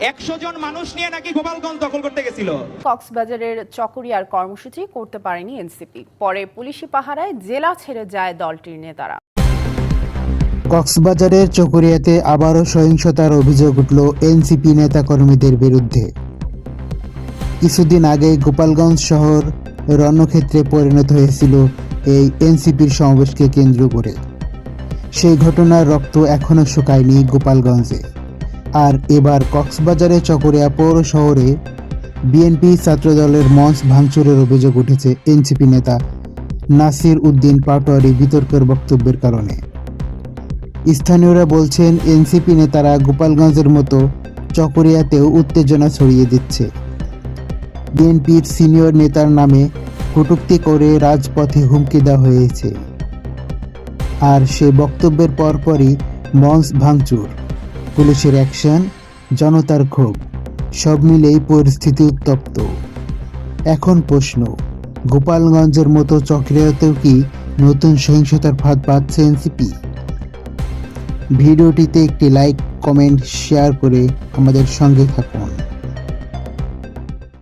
100 জন মানুষ নিয়ে নাকি গোপালগঞ্জ দখল করতে গেছিল। কক্সবাজারের চকরিয়ার কর্মসূচি করতে পারেনি এনসিপি, পরে পুলিশি পাহারায় জেলা ছেড়ে যায় দলটির নেতারা। কক্সবাজারের চকরিয়াতে আবারও সহিংসতার অভিযোগ উঠল এনসিপি নেতাকর্মীদের বিরুদ্ধে। কিছুদিন আগে গোপালগঞ্জ শহর রণক্ষেত্রে পরিণত হয়েছিল এই এনসিপির সমাবেশকে কেন্দ্র করে। সেই ঘটনার রক্ত এখনও শুকায়নি গোপালগঞ্জে। আর এবার কক্সবাজারে চকরিয়া পৌর শহরে বিএনপি ছাত্রদলের মঞ্চ ভাঙচুরের অভিযোগ উঠেছে এনসিপি নেতা নাসির উদ্দিন পাটোয়ারি বিতর্কের বক্তব্যের কারণে। স্থানীয়রা বলছেন, এনসিপি নেতারা গোপালগঞ্জের মতো চকরিয়াতেও উত্তেজনা ছড়িয়ে দিচ্ছে। বিএনপির সিনিয়র নেতার নামে কটূক্তি করে রাজপথে হুমকি দেওয়া হয়েছে। আর সে বক্তব্যের পরপরই মঞ্চ ভাঙচুর, পুলিশের অ্যাকশন, জনতার ক্ষোভ, সব মিলেই পরিস্থিতি উত্তপ্ত। এখন প্রশ্ন, গোপালগঞ্জের মতো চকরিয়াতেও কি নতুন সহিংসতার ফাঁদ পাতছে এনসিপি? ভিডিওটিতে একটি লাইক, কমেন্ট, শেয়ার করে আমাদের সঙ্গে থাকুন।